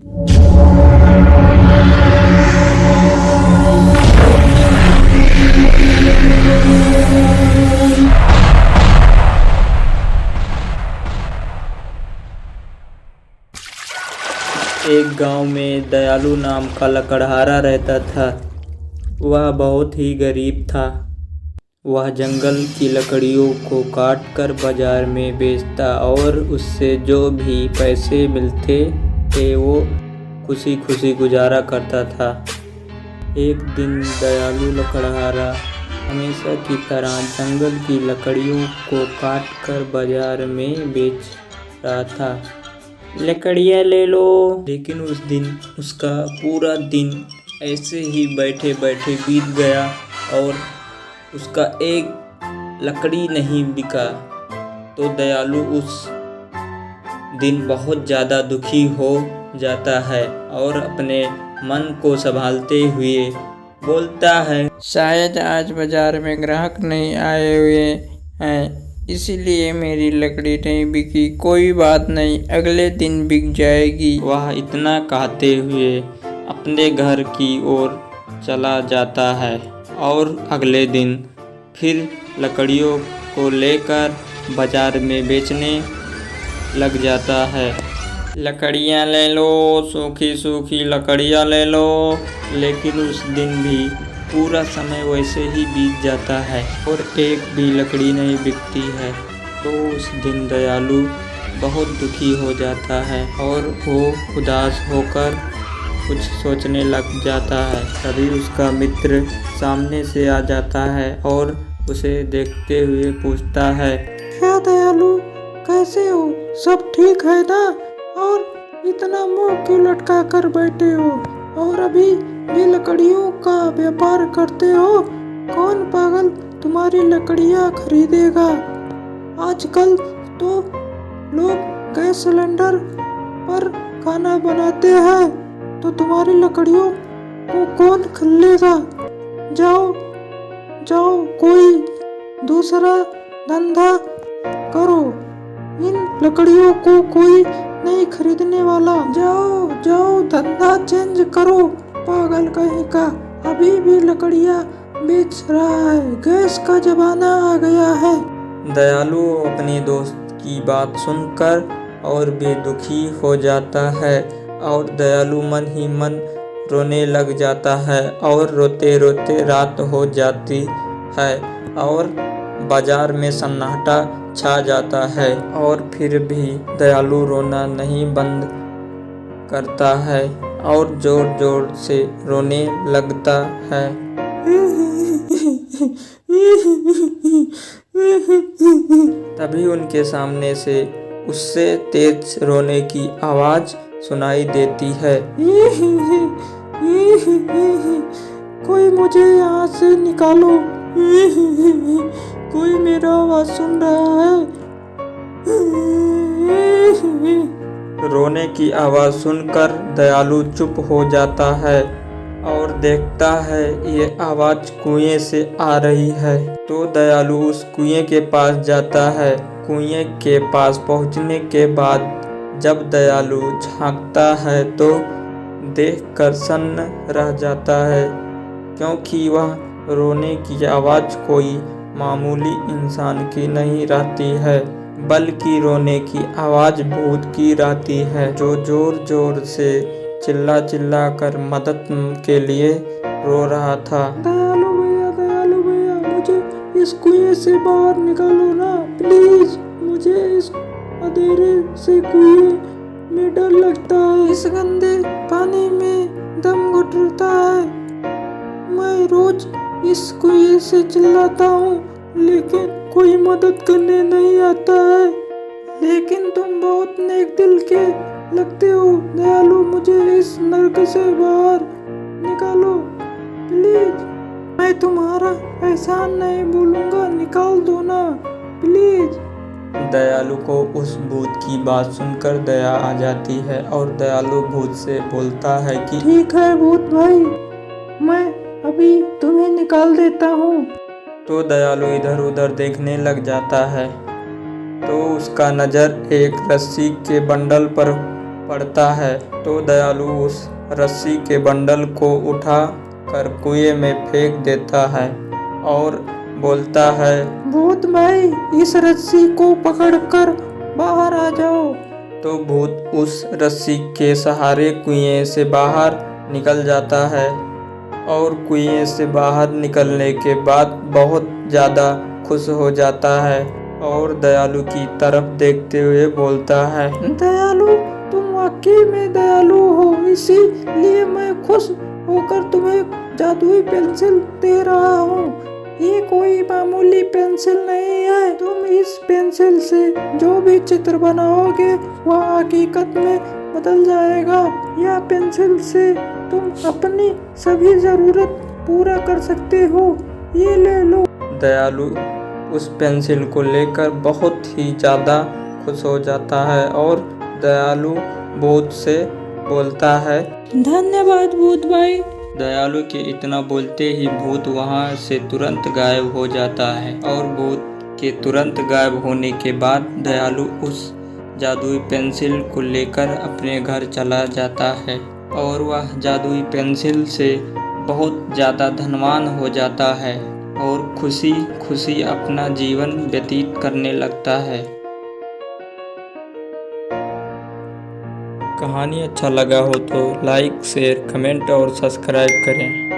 एक गांव में दयालु नाम का लकड़हारा रहता था। वह बहुत ही गरीब था। वह जंगल की लकड़ियों को काटकर बाजार में बेचता और उससे जो भी पैसे मिलते थे वो खुशी खुशी गुजारा करता था। एक दिन दयालु लकड़हारा हमेशा की तरह जंगल की लकड़ियों को काटकर बाजार में बेच रहा था। लकड़ियाँ ले लो। लेकिन उस दिन उसका पूरा दिन ऐसे ही बैठे बैठे बीत गया और उसका एक लकड़ी नहीं बिका। तो दयालु उस दिन बहुत ज़्यादा दुखी हो जाता है और अपने मन को संभालते हुए बोलता है, शायद आज बाजार में ग्राहक नहीं आए हुए हैं, इसीलिए मेरी लकड़ी नहीं बिकी। कोई बात नहीं, अगले दिन बिक जाएगी। वह इतना कहते हुए अपने घर की ओर चला जाता है और अगले दिन फिर लकड़ियों को लेकर बाजार में बेचने लग जाता है। लकड़ियाँ ले लो, सूखी सूखी लकड़ियाँ ले लो। लेकिन उस दिन भी पूरा समय वैसे ही बीत जाता है और एक भी लकड़ी नहीं बिकती है। तो उस दिन दयालु बहुत दुखी हो जाता है और वो उदास होकर कुछ सोचने लग जाता है। तभी उसका मित्र सामने से आ जाता है और उसे देखते हुए पूछता है, क्या दयालु, कैसे हो? सब ठीक है ना? और इतना मुंह क्यों लटका कर बैठे हो और अभी भी लकड़ियों का व्यापार करते हो? कौन पागल तुम्हारी लकड़ियाँ खरीदेगा? आजकल तो लोग गैस सिलेंडर पर खाना बनाते हैं, तो तुम्हारी लकड़ियों को कौन खरीदेगा? जाओ जाओ, कोई दूसरा धंधा करो। इन लकड़ियों को कोई नहीं खरीदने वाला। जाओ जाओ, धंधा चेंज करो। पागल कहीं का, अभी भी लकड़ियाँ बेच रहा है। गैस का जमाना आ गया है। दयालु अपने दोस्त की बात सुनकर और भी दुखी हो जाता है और दयालु मन ही मन रोने लग जाता है और रोते रोते रात हो जाती है और बाजार में सन्नाटा छा जाता है। और फिर भी दयालु रोना नहीं बंद करता है और जोर जोर से रोने लगता है। तभी उनके सामने से उससे तेज रोने की आवाज सुनाई देती है। कोई मुझे यहाँ से निकालो। कोई मेरा आवाज सुन रहा है। रोने की आवाज सुनकर दयालु चुप हो जाता है और देखता है ये आवाज कुएं से आ रही है। तो दयालु उस कुएं के पास जाता है। कुएं के पास पहुंचने के बाद जब दयालु झांकता है तो देखकर सन्न रह जाता है, क्योंकि वह रोने की आवाज कोई मामूली इंसान की नहीं रहती है, बल्कि रोने की आवाज भूत की रहती है, जो जोर जोर से चिल्ला चिल्ला कर मदद के लिए रो रहा था। दयालु भैया, मुझे इस कुएं से बाहर निकालो ना, प्लीज। मुझे इस अंधेरे से कुएं में डर लगता है। इस गंदे पानी में दम घुटता है। मैं रोज इस कुएं से चिल्लाता हूँ, लेकिन कोई मदद करने नहीं आता है। लेकिन तुम बहुत नेक दिल के लगते हो दयालु, मुझे इस नरक से बाहर निकालो प्लीज। मैं तुम्हारा एहसान नहीं भूलूंगा, निकाल दो ना प्लीज। दयालु को उस भूत की बात सुनकर दया आ जाती है और दयालु भूत से बोलता है कि ठीक है भूत भाई, मैं अभी तुम्हें निकाल देता हूँ। तो दयालु इधर उधर देखने लग जाता है तो उसका नज़र एक रस्सी के बंडल पर पड़ता है तो दयालु उस रस्सी के बंडल को उठा कर कुएं में फेंक देता है और बोलता है, भूत भाई, इस रस्सी को पकड़कर बाहर आ जाओ। तो भूत उस रस्सी के सहारे कुएं से बाहर निकल जाता है और कुएं से बाहर निकलने के बाद बहुत ज़्यादा खुश हो जाता है और दयालु की तरफ देखते हुए बोलता है, दयालु, तुम वाकई में दयालु हो, इसीलिए मैं खुश होकर तुम्हें जादुई पेंसिल दे रहा हूँ। ये कोई मामूली पेंसिल नहीं है। तुम इस पेंसिल से जो भी चित्र बनाओगे वह हकीकत में बदल जाएगा। यह पेंसिल से तुम अपनी सभी जरूरत पूरा कर सकते हो। ये ले लो। दयालु उस पेंसिल को लेकर बहुत ही ज़्यादा खुश हो जाता है और दयालु भूत से बोलता है, धन्यवाद भूत भाई। दयालु के इतना बोलते ही भूत वहाँ से तुरंत गायब हो जाता है और भूत के तुरंत गायब होने के बाद दयालु उस जादुई पेंसिल को लेकर अपने घर चला जाता है और वह जादुई पेंसिल से बहुत ज़्यादा धनवान हो जाता है और खुशी खुशी अपना जीवन व्यतीत करने लगता है। कहानी अच्छा लगा हो तो लाइक, शेयर, कमेंट और सब्सक्राइब करें।